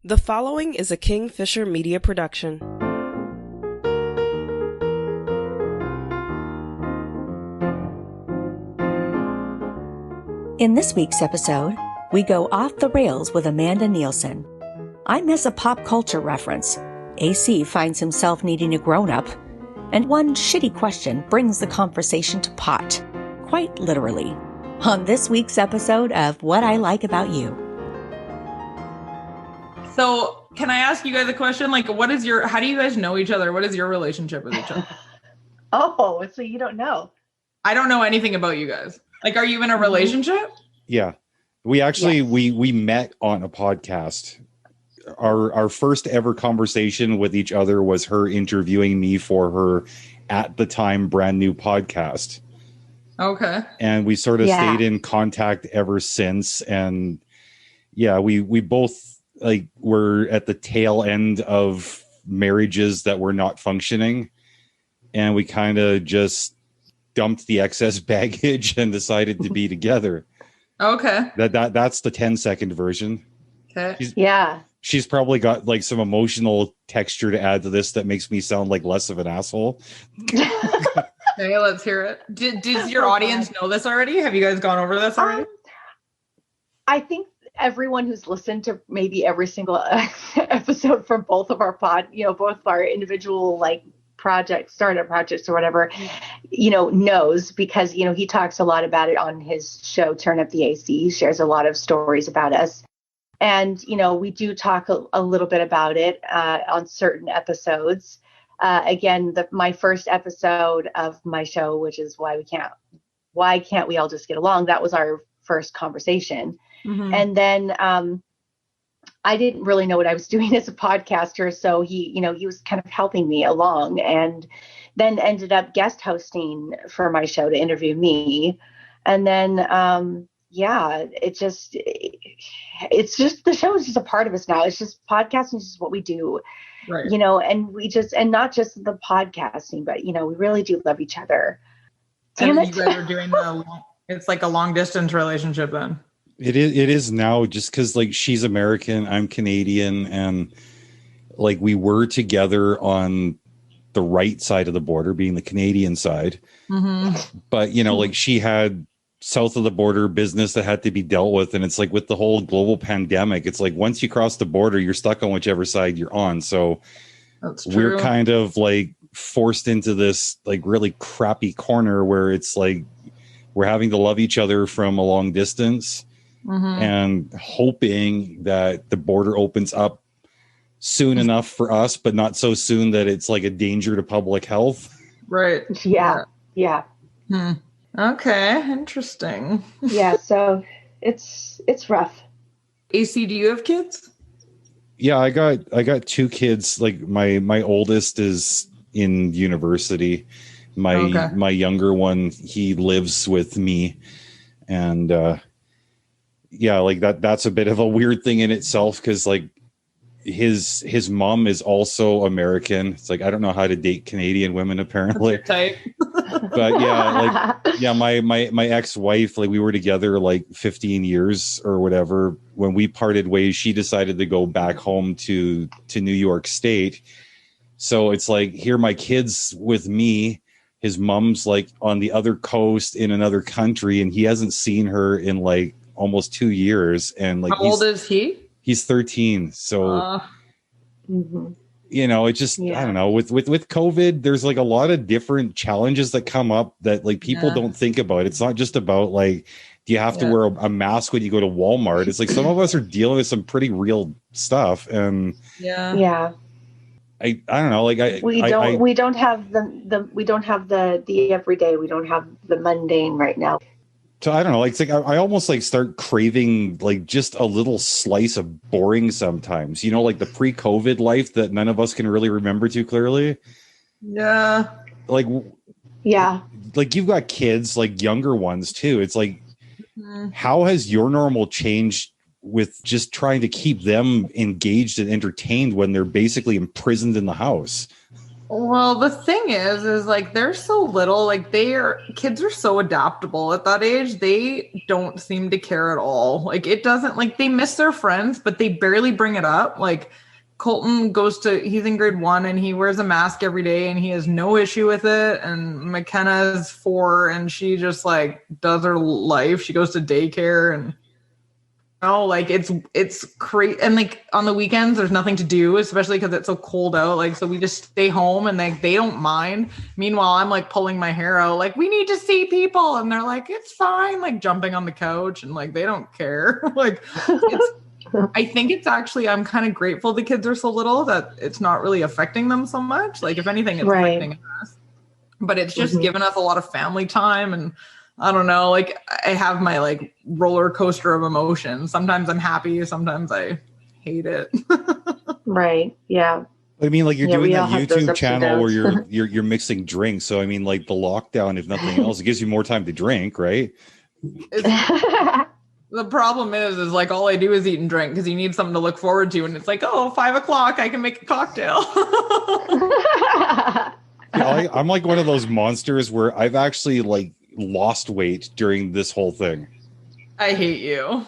The following is a Kingfisher Media production. In this week's episode, we go off the rails with Amanda Nielsen. I miss a pop culture reference. AC finds himself needing a grown-up. And one shitty question brings the conversation to pot, quite literally, on this week's episode of What I Like About You. So, can I ask you guys a question? Like, how do you guys know each other? What is your relationship with each other? Oh, so you don't know? I don't know anything about you guys. Like, are you in a relationship? Yeah. We actually, we met on a podcast. Our first ever conversation with each other was her interviewing me for her, at the time, brand new podcast. Okay. And we sort of stayed in contact ever since. And yeah, we both were at the tail end of marriages that were not functioning. And we kind of just dumped the excess baggage and decided to be together. Okay. That's the 10-second version. Okay. She's probably got like some emotional texture to add to this that makes me sound like less of an asshole. Okay, let's hear it. Does your audience know this already? Have you guys gone over this already? I think everyone who's listened to maybe every single episode from both of our both our individual startup projects or whatever, knows, because, he talks a lot about it on his show, Turn Up the AC. He shares a lot of stories about us. And, we do talk a little bit about it on certain episodes. Again, my first episode of my show, which is Why Can't We All Just Get Along? That was our first conversation. Mm-hmm. And then I didn't really know what I was doing as a podcaster. So he was kind of helping me along, and then ended up guest hosting for my show to interview me. And then, it's just the show is just a part of us now. It's just podcasting is just what we do, right? And not just the podcasting, but, we really do love each other. And you guys are doing it's like a long distance relationship then. It is now, just because she's American, I'm Canadian, and we were together on the right side of the border, being the Canadian side. Mm-hmm. But she had south of the border business that had to be dealt with, and it's with the whole global pandemic, it's once you cross the border, you're stuck on whichever side you're on. So we're kind of forced into this really crappy corner where it's we're having to love each other from a long distance. Mm-hmm. And hoping that the border opens up soon enough for us, but not so soon that it's a danger to public health. Right. Yeah. Okay. Interesting. Yeah. So it's rough. AC, do you have kids? Yeah, I got two kids. My oldest is in university. My younger one, he lives with me, and that's a bit of a weird thing in itself, because his mom is also American. It's I don't know how to date Canadian women, apparently. Type. But my ex-wife, we were together 15 years or whatever. When we parted ways, she decided to go back home to New York State. So it's here my kids with me. His mom's on the other coast in another country, and he hasn't seen her in almost 2 years. And how old is he? He's 13. So it just, I don't know, with COVID, there's a lot of different challenges that come up that people don't think about. It's not just about do you have to wear a mask when you go to Walmart? It's some of us are dealing with some pretty real stuff. And I don't know, we don't have the everyday, we don't have the mundane right now. So I don't know, I almost start craving just a little slice of boring sometimes, the pre-COVID life that none of us can really remember too clearly. Yeah. You've got kids, younger ones too. It's how has your normal changed with just trying to keep them engaged and entertained when they're basically imprisoned in the house? Well, the thing is like they're so little, like kids are so adaptable at that age. They don't seem to care at all. Like it doesn't, like they miss their friends, but they barely bring it up. Like Colton he's in grade 1 and he wears a mask every day and he has no issue with it. And McKenna's 4 and she just like does her life. She goes to daycare and like it's crazy. And like on the weekends, there's nothing to do, especially because it's so cold out. Like, so we just stay home and they don't mind. Meanwhile, I'm like pulling my hair out, like, we need to see people. And they're like, it's fine. Like jumping on the couch and like, they don't care. Like I think it's actually, I'm kind of grateful the kids are so little that it's not really affecting them so much. Like if anything, it's affecting us, but it's just given us a lot of family time. And I don't know, like I have my like roller coaster of emotions. Sometimes I'm happy. Sometimes I hate it. Right. Yeah. I mean, like you're doing that YouTube channel where you're mixing drinks. So I mean, like the lockdown, if nothing else, it gives you more time to drink, right? The problem is like all I do is eat and drink because you need something to look forward to. And it's like, 5:00, I can make a cocktail. I'm like one of those monsters where I've actually like lost weight during this whole thing. I hate you.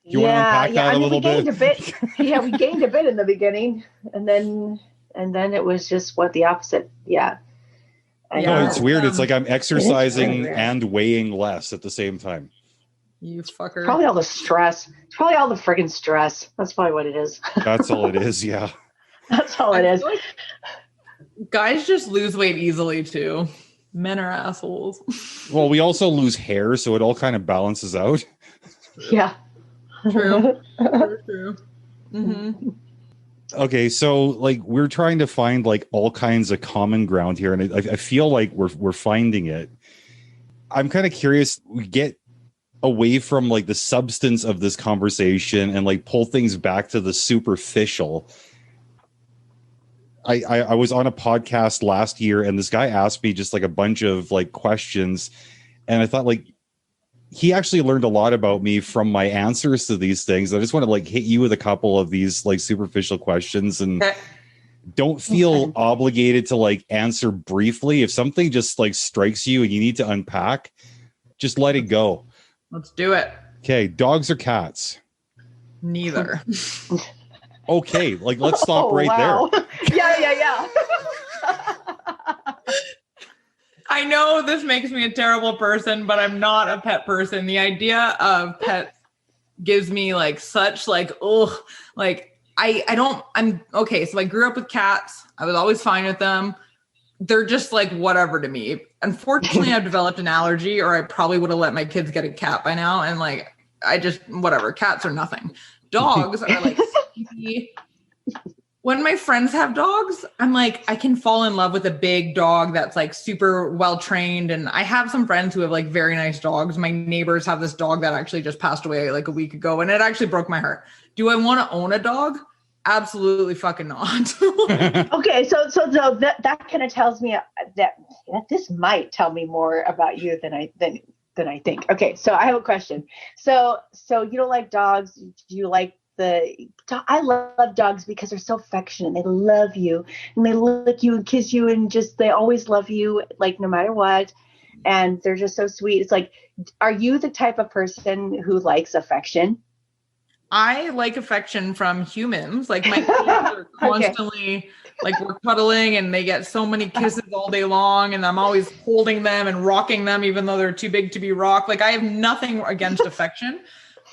You want to unpack that a little bit? Yeah, we gained a bit in the beginning, and then it was just the opposite. Yeah. No, it's weird. It's like I'm exercising and weighing less at the same time. You fucker. Probably all the stress. It's probably all the friggin' stress. That's probably what it is. That's all it is. Yeah. That's all it is. Like guys just lose weight easily too. Men are assholes. Well, we also lose hair, so it all kind of balances out. Yeah. True. True. Mm-hmm. Okay, so like we're trying to find like all kinds of common ground here, and I feel like we're finding it. I'm kind of curious. We get away from like the substance of this conversation and like pull things back to the superficial. I was on a podcast last year and this guy asked me just like a bunch of like questions, and I thought like he actually learned a lot about me from my answers to these things. I just want to like hit you with a couple of these like superficial questions, and don't feel obligated to like answer briefly. If something just like strikes you and you need to unpack, just let it go. Let's do it. Okay, dogs or cats? Neither. Okay, like let's stop right there. Yeah. I know this makes me a terrible person, but I'm not a pet person. The idea of pets gives me like such like, like I'm okay. So I grew up with cats. I was always fine with them. They're just like whatever to me. Unfortunately, I've developed an allergy, or I probably would have let my kids get a cat by now. And like, I just, whatever, cats are nothing. Dogs are like, when my friends have dogs, I'm like, I can fall in love with a big dog that's like super well trained. And I have some friends who have like very nice dogs. My neighbors have this dog that actually just passed away like a week ago, and it actually broke my heart. Do I want to own a dog? Absolutely fucking not. Okay, so that kind of tells me that this might tell me more about you than I think. Okay, so I have a question. So you don't like dogs? Do you like I love dogs because they're so affectionate. They love you and they lick you and kiss you and just they always love you like no matter what. And they're just so sweet. It's like, are you the type of person who likes affection? I like affection from humans. Like my kids are constantly like we're cuddling and they get so many kisses all day long, and I'm always holding them and rocking them even though they're too big to be rocked. Like I have nothing against affection,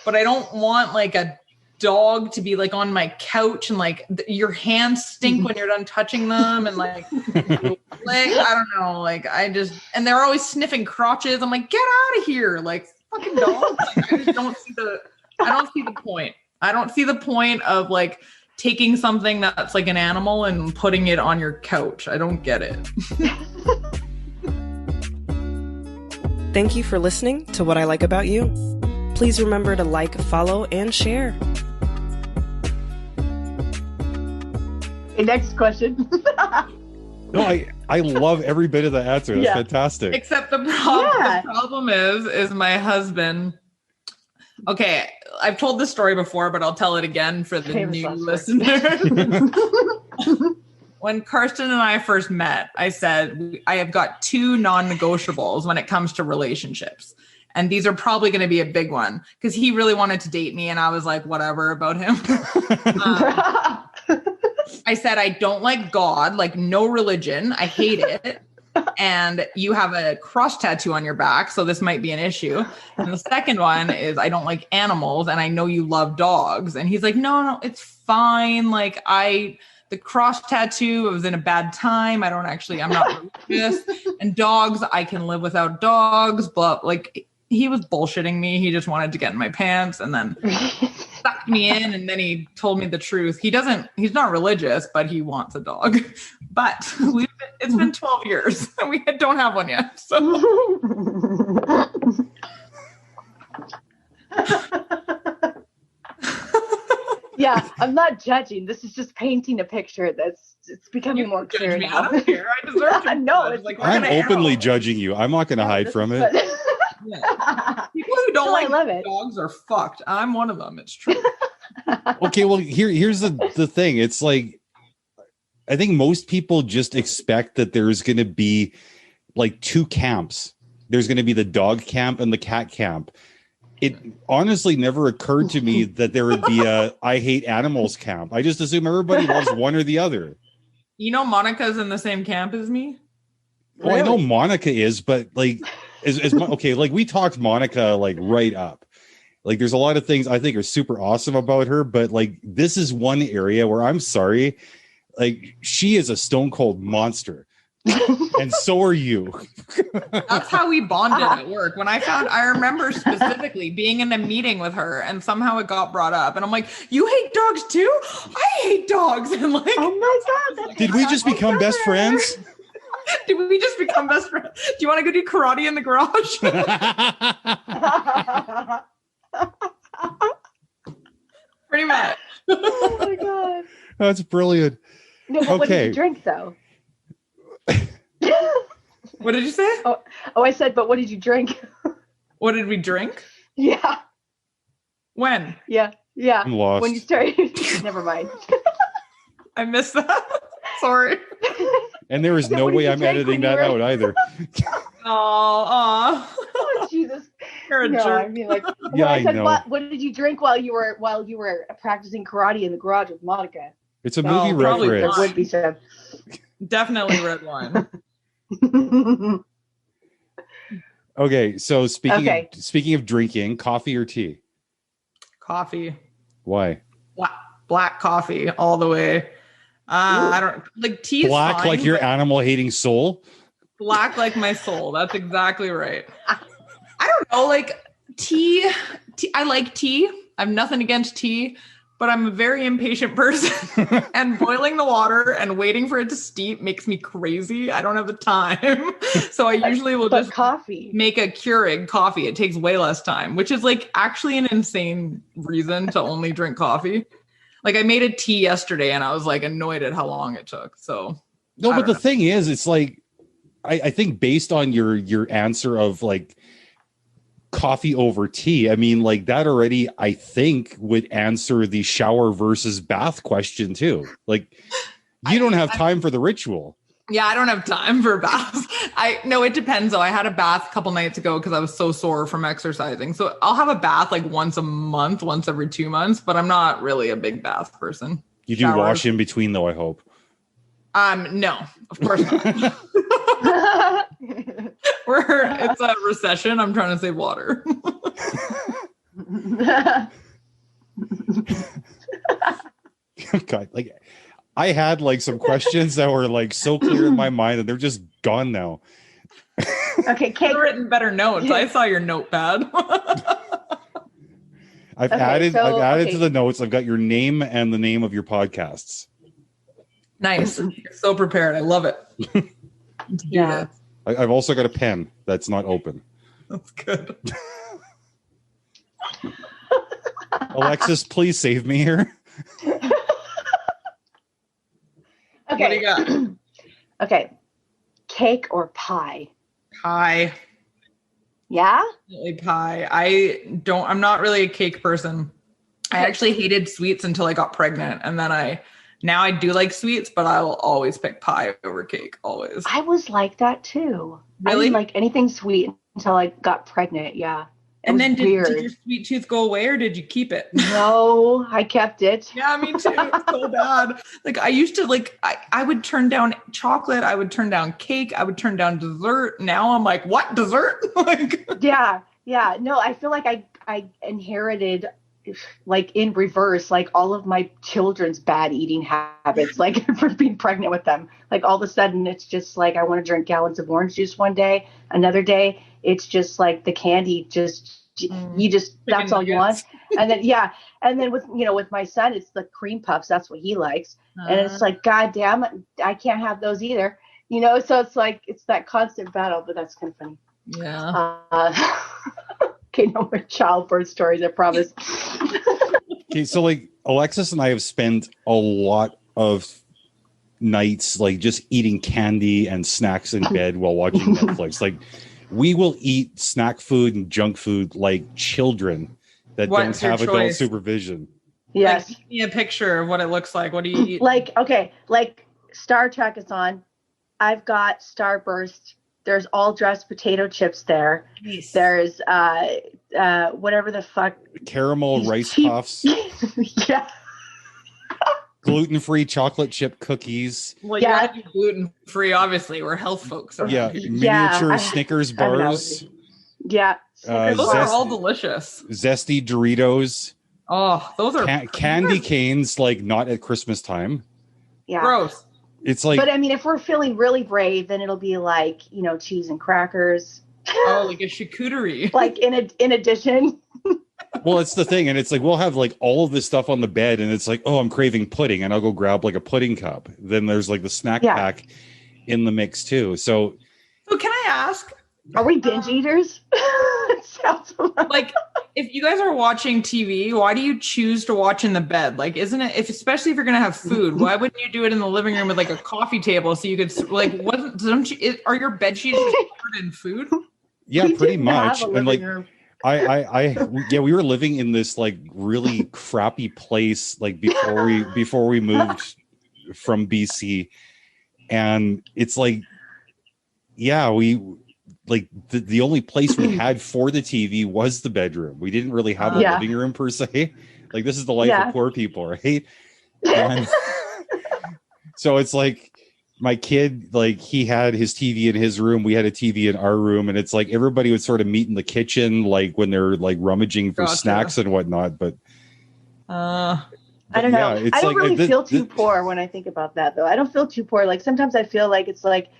but I don't want like a dog to be like on my couch and like your hands stink when you're done touching them and like I don't know, like and they're always sniffing crotches. I'm like, get out of here, like fucking dog. Like, I don't see the point. I don't see the point of like taking something that's like an animal and putting it on your couch. I don't get it. Thank you for listening to What I Like About You. Please remember to like, follow, and share. Okay, next question. No, I love every bit of the answer. That's fantastic. Except the problem is my husband. Okay, I've told this story before, but I'll tell it again for the new listeners. When Karsten and I first met, I said, I have got 2 non-negotiables when it comes to relationships. And these are probably going to be a big one because he really wanted to date me. And I was like, whatever about him. I said, I don't like God, like no religion. I hate it. And you have a cross tattoo on your back. So this might be an issue. And the second one is I don't like animals. And I know you love dogs. And he's like, no, it's fine. Like the cross tattoo, it was in a bad time. I'm not religious. And dogs, I can live without dogs. But like, he was bullshitting me. He just wanted to get in my pants and then sucked me in. And then he told me the truth. He's not religious, but he wants a dog. But it's been 12 years and we don't have one yet. So. Yeah, I'm not judging. This is just painting a picture it's becoming more clear now. I don't care. I deserve to. No, it's like I'm openly judging you. I'm not going to hide from it. Yeah. People who don't like dogs are fucked. I'm one of them. It's true. Okay, well, here's the thing. It's like, I think most people just expect that there's going to be like 2 camps. There's going to be the dog camp and the cat camp. It honestly never occurred to me that there would be a I hate animals camp. I just assume everybody loves one or the other. You know, Monica's in the same camp as me. Well, really? I know Monica is, but like, okay, like we talked Monica like right up. Like there's a lot of things I think are super awesome about her, but like this is one area where I'm sorry, like she is a stone cold monster. And so are you. That's how we bonded at work. I remember specifically being in a meeting with her and somehow it got brought up. And I'm like, you hate dogs too? I hate dogs. And like, oh my God. Did we just become best friends? Did we just become best friends? Do you want to go do karate in the garage? Pretty much. Oh my God. That's brilliant. No, but what did you drink though? What did you say? Oh, I said, but what did you drink? What did we drink? Yeah. When? Yeah. I'm lost. When you started. Never mind. I missed that. Sorry. And there is no way I'm editing that out either. Oh, Jesus. You're a jerk. I mean, like, yeah, I said, know. What did you drink while you were practicing karate in the garage with Monica? It's a movie reference. There would be some. Definitely red wine. Okay, so speaking of drinking, coffee or tea? Coffee. Why? Black coffee all the way. I don't like tea. Black, fine, like your animal hating soul. Black like my soul. That's exactly right. I don't know, like tea. I like tea. I have nothing against tea, but I'm a very impatient person and boiling the water and waiting for it to steep makes me crazy. I don't have the time. So I usually will just make a Keurig coffee. It takes way less time, which is like actually an insane reason to only drink coffee. Like I made a tea yesterday and I was like annoyed at how long it took. So no, but the thing is, it's like, I think based on your answer of like coffee over tea, I mean, like that already, I think would answer the shower versus bath question too. Like you don't have time for the ritual. Yeah, I don't have time for baths. No, it depends though. I had a bath a couple nights ago because I was so sore from exercising. So I'll have a bath like once a month, once every 2 months, but I'm not really a big bath person. You do wash in between though, I hope. No, of course not. It's a recession. I'm trying to save water. God, like I had like some questions that were like so clear in my mind and they're just gone now. Okay, Kate. I've written better notes. I saw your notepad. I've added to the notes. I've got your name and the name of your podcasts. Nice. You're so prepared. I love it. Yeah. I've also got a pen that's not open. That's good. Alexis, please save me here. Okay. What do you got? Okay. Cake or pie? Pie. Yeah? Definitely pie. I'm not really a cake person. I actually hated sweets until I got pregnant. And then I Now I do like sweets, but I will always pick pie over cake. Always. I was like that too. I Really? didn't like anything sweet until I got pregnant. Yeah. And then did weird. your sweet tooth go away, or did you keep it? No, I kept it. Yeah, me too. It's so bad. Like I used to I would turn down chocolate, I would turn down cake, I would turn down dessert. Now I'm like, what dessert? Like Yeah. No, I feel like I inherited like in reverse, like all of my children's bad eating habits, like for being pregnant with them. Like all of a sudden it's just like, I want to drink gallons of orange juice one day. Another day, it's just like the candy, that's all you want. And then, and then with my son, it's the cream puffs. That's what he likes. And it's like, God damn it, I can't have those either. So it's like, it's that constant battle, but that's kind of funny. Yeah. Okay, no more childbirth stories, I promise. Okay, so like Alexis and I have spent a lot of nights like just eating candy and snacks in bed while watching Netflix. Like we will eat snack food and junk food like children that don't have adult supervision. Yes. Like, give me a picture of what it looks like. What do you eat? Like Star Trek is on. I've got Starburst. There's all dressed potato chips there. Nice. There's whatever the fuck. Caramel rice puffs. Yeah. Gluten-free chocolate chip cookies. Well, you gotta be gluten-free, obviously. We're health folks. Miniature Snickers bars. Yeah. Those are all delicious. Zesty Doritos. Oh, those are candy canes, like not at Christmas time. Yeah. Gross. It's like, but I mean, if we're feeling really brave, then it'll be like, cheese and crackers. Oh, like a charcuterie. Like in addition. Well, it's the thing, and it's like we'll have like all of this stuff on the bed, and it's like, oh, I'm craving pudding, and I'll go grab like a pudding cup. Then there's like the snack pack in the mix too. So can I ask? Are we binge eaters? Sounds like if you guys are watching TV, why do you choose to watch in the bed? Like, isn't it? Especially if you're gonna have food, why wouldn't you do it in the living room with like a coffee table so you could like? Are your bed sheets just covered in food? Yeah, pretty much. And like, we were living in this like really crappy place like before we moved from BC, and it's like, we. Like the only place we had for the TV was the bedroom. We didn't really have a living room per se. Like this is the life of poor people, right? And so it's like my kid, like he had his TV in his room. We had a TV in our room, and it's like everybody would sort of meet in the kitchen, like when they're like rummaging for snacks and whatnot. But I don't know. I don't really feel too poor when I think about that, though. I don't feel too poor. Like sometimes I feel like it's like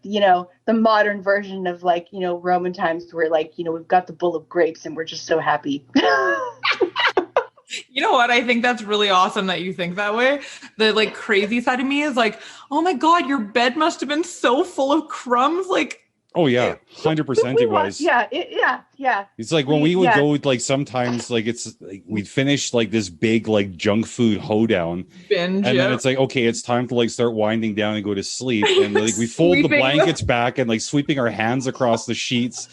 the modern version of like, Roman times where like, we've got the bowl of grapes and we're just so happy. You know what? I think that's really awesome that you think that way. The like crazy side of me is like, oh my God, your bed must have been so full of crumbs. Like, oh yeah, 100% it was. Yeah. It's like when we would go, like sometimes, like it's like we'd finish like this big like junk food hoedown, binge, and then it's like, okay, it's time to like start winding down and go to sleep, and like we fold the blankets back and like sweeping our hands across the sheets,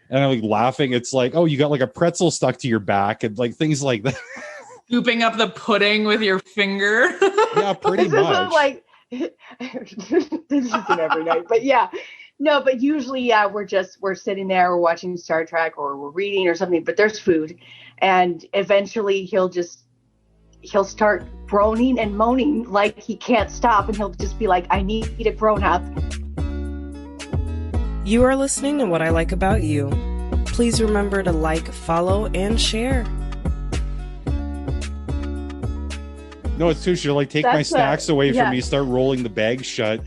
and I'm like laughing. It's like, oh, you got like a pretzel stuck to your back, and like things like that. Scooping up the pudding with your finger. Yeah, pretty much. Like this isn't every night, but yeah. No, but usually, we're sitting there, we're watching Star Trek or we're reading or something, but there's food. And eventually he'll start groaning and moaning like he can't stop. And he'll just be like, I need a grown up. You are listening to What I Like About You. Please remember to like, follow, and share. No, it's too. She'll like take my snacks away from me, start rolling the bag shut.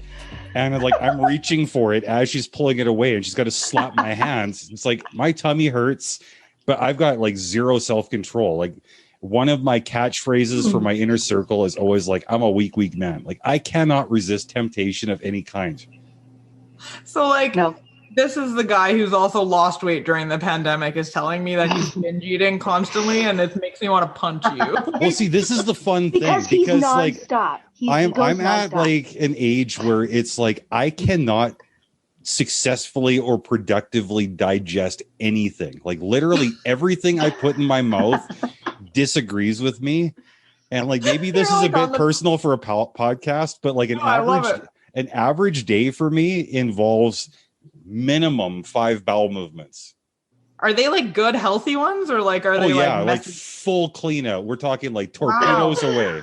And like I'm reaching for it as she's pulling it away, and she's got to slap my hands. It's like my tummy hurts, but I've got like zero self-control. Like one of my catchphrases for my inner circle is always like, I'm a weak man. Like I cannot resist temptation of any kind. So like, this is the guy who's also lost weight during the pandemic is telling me that he's binge eating constantly, and it makes me want to punch you. Well, see, this is the fun thing because like I'm at like an age where it's like I cannot successfully or productively digest anything. Like literally everything I put in my mouth disagrees with me. And like maybe this You're is like a bit on the- personal for a podcast, but like I love it. an average day for me involves minimum 5 bowel movements. Are they like good, healthy ones, or like are Oh they yeah, like like messy? full clean out. We're talking like torpedoes away.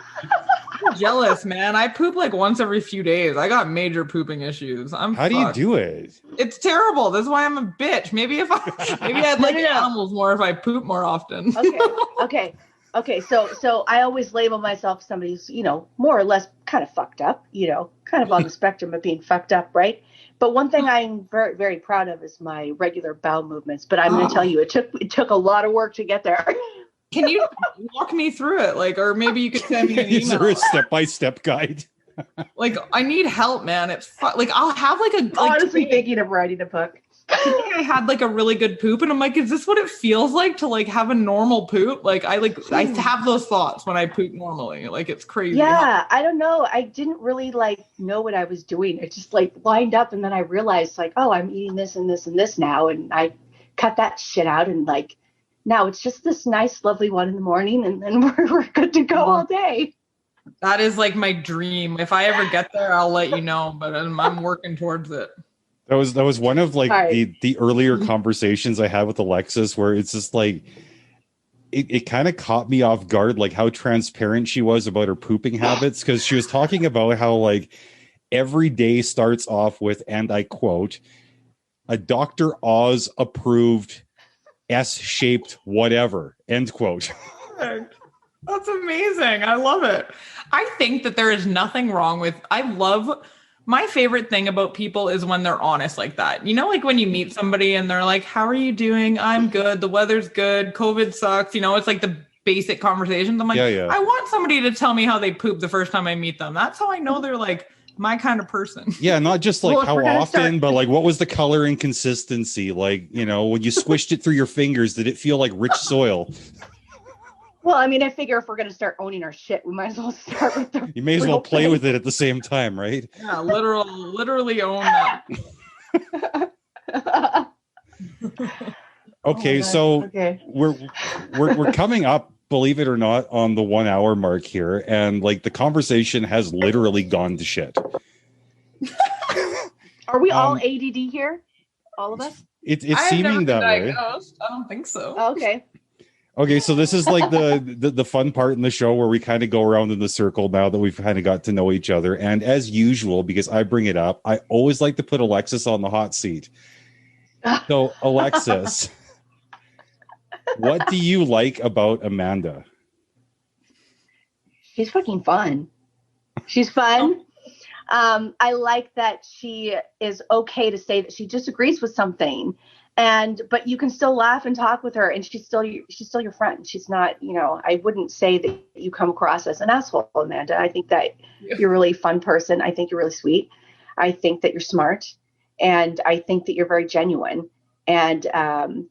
I'm jealous, man. I poop like once every few days. I got major pooping issues. How do you do it? It's terrible. That's why I'm a bitch. Maybe I'd like animals more if I poop more often. Okay. So I always label myself somebody who's, more or less kind of fucked up, kind of on the spectrum of being fucked up, right? But one thing I'm very, very proud of is my regular bowel movements. But I'm going to tell you, it took a lot of work to get there. Can you walk me through it? Like, or maybe you could send me an email. Is there a step-by-step guide? Like, I need help, man. It's like I'll have like a honestly thinking of writing a book. Today I had like a really good poop, and I'm like, is this what it feels like to like have a normal poop? Like I have those thoughts when I poop normally. Like it's crazy. Yeah, I don't know. I didn't really like know what I was doing. It just like lined up, and then I realized like, oh, I'm eating this and this and this now, and I cut that shit out, and like now it's just this nice, lovely one in the morning, and then we're good to go all day. That is like my dream. If I ever get there, I'll let you know. But I'm working towards it. That was one of like the earlier conversations I had with Alexis, where it's just like it kind of caught me off guard, like how transparent she was about her pooping habits, because she was talking about how like every day starts off with, and I quote, a Dr. Oz approved S-shaped whatever, end quote. That's amazing. I love it. I think that there is nothing wrong with, my favorite thing about people is when they're honest like that. Like when you meet somebody and they're like, how are you doing? I'm good. The weather's good. COVID sucks. It's like the basic conversations. I'm like, yeah. I want somebody to tell me how they poop the first time I meet them. That's how I know they're like my kind of person. Yeah, not just like how often, but like what was the color and consistency? Like, when you squished it through your fingers, did it feel like rich soil? Well, I mean, I figure if we're going to start owning our shit, we might as well start with the You may as well play with it at the same time, right? Yeah, literally own that. Okay, we're coming up, believe it or not, on the 1 hour mark here, and like the conversation has literally gone to shit. Are we all ADD here? All of us? It's seeming that way. I don't think so. Oh, okay. Okay, so this is like the fun part in the show where we kind of go around in the circle now that we've kind of got to know each other. And as usual, because I bring it up, I always like to put Alexis on the hot seat. So, Alexis, what do you like about Amanda? She's fucking fun. She's fun. I like that she is okay to say that she disagrees with something. But you can still laugh and talk with her, and she's still your friend. She's not, I wouldn't say that you come across as an asshole, Amanda. I think that you're a really fun person. I think you're really sweet. I think that you're smart, and I think that you're very genuine. And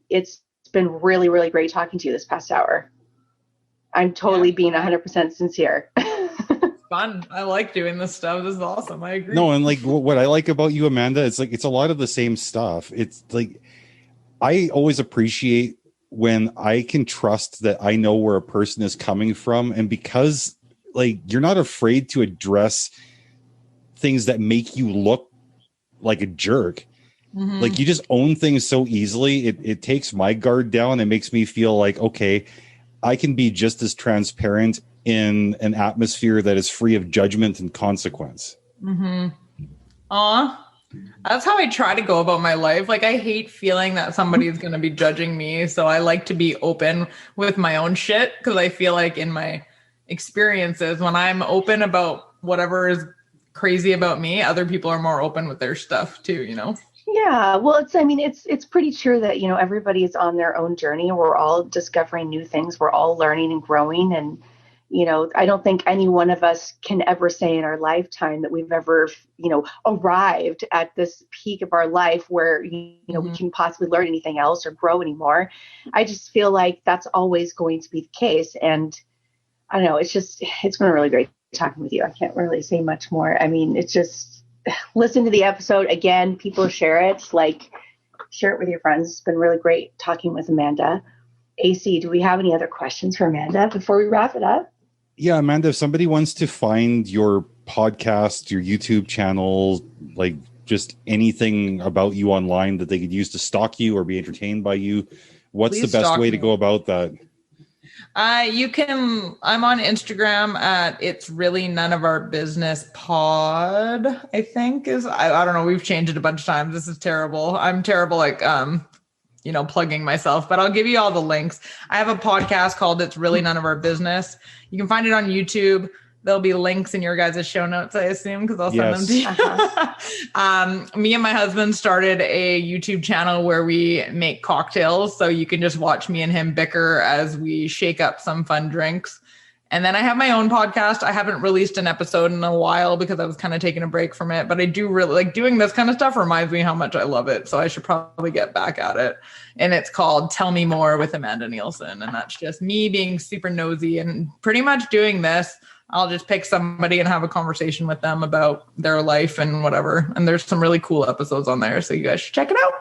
it's been really, really great talking to you this past hour. I'm totally being 100% sincere. Fun. I like doing this stuff. This is awesome. I agree. No, and like what I like about you, Amanda, it's like it's a lot of the same stuff. It's like I always appreciate when I can trust that I know where a person is coming from. And because like you're not afraid to address things that make you look like a jerk. Mm-hmm. Like you just own things so easily. It takes my guard down. It makes me feel like, okay, I can be just as transparent in an atmosphere that is free of judgment and consequence. Mm-hmm. That's how I try to go about my life. Like I hate feeling that somebody's going to be judging me. So I like to be open with my own shit, because I feel like in my experiences, when I'm open about whatever is crazy about me, other people are more open with their stuff too, Yeah, well, it's pretty true that, everybody is on their own journey. We're all discovering new things. We're all learning and growing. And, I don't think any one of us can ever say in our lifetime that we've ever, arrived at this peak of our life where, we can possibly learn anything else or grow anymore. I just feel like that's always going to be the case. And I don't know, it's been really great talking with you. I can't really say much more. I mean, it's just, listen to the episode again. People share it with your friends. It's been really great talking with Amanda. AC, do we have any other questions for Amanda before we wrap it up? Yeah, Amanda, if somebody wants to find your podcast, your YouTube channel, like just anything about you online that they could use to stalk you or be entertained by you, what's Please the best way to me. go about that? I'm on Instagram at It's Really None of Our Business Pod, I think I don't know. We've changed it a bunch of times. This is terrible. I'm terrible, like, plugging myself, but I'll give you all the links. I have a podcast called It's Really None of Our Business. You can find it on YouTube. There'll be links in your guys' show notes, I assume, because I'll send them to you. Me and my husband started a YouTube channel where we make cocktails. So you can just watch me and him bicker as we shake up some fun drinks. And then I have my own podcast. I haven't released an episode in a while because I was kind of taking a break from it. But I do really like doing this kind of stuff. Reminds me how much I love it. So I should probably get back at it. And it's called Tell Me More with Amanda Nielsen. And that's just me being super nosy and pretty much doing this. I'll just pick somebody and have a conversation with them about their life and whatever. And there's some really cool episodes on there. So you guys should check it out.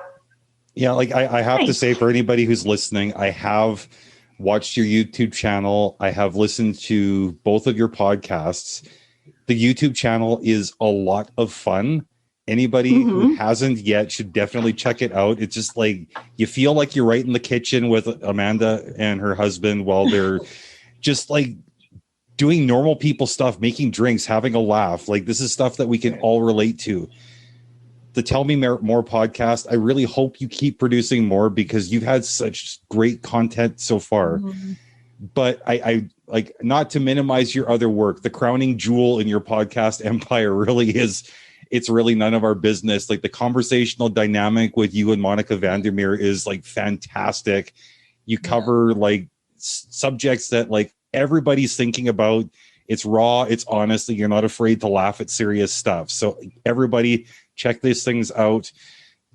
Yeah, like I have to say, for anybody who's listening, I have watched your YouTube channel. I have listened to both of your podcasts. The YouTube channel is a lot of fun. Anybody who hasn't yet should definitely check it out. It's just like you feel like you're right in the kitchen with Amanda and her husband while they're just like doing normal people stuff, making drinks, having a laugh. Like this is stuff that we can all relate to. The Tell Me More podcast, I really hope you keep producing more because you've had such great content so far. But I like, not to minimize your other work, the crowning jewel in your podcast empire really is It's Really None of Our Business. Like the conversational dynamic with you and Monica Vandermeer is like fantastic. You cover like subjects that like everybody's thinking about. It's raw, it's honest, you're not afraid to laugh at serious stuff. So everybody check these things out.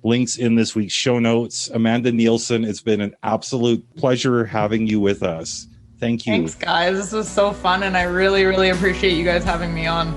Links in this week's show notes. Amanda Nielsen, it's been an absolute pleasure having you with us. Thank you. Thanks, guys. This was so fun, and I really, really appreciate you guys having me on.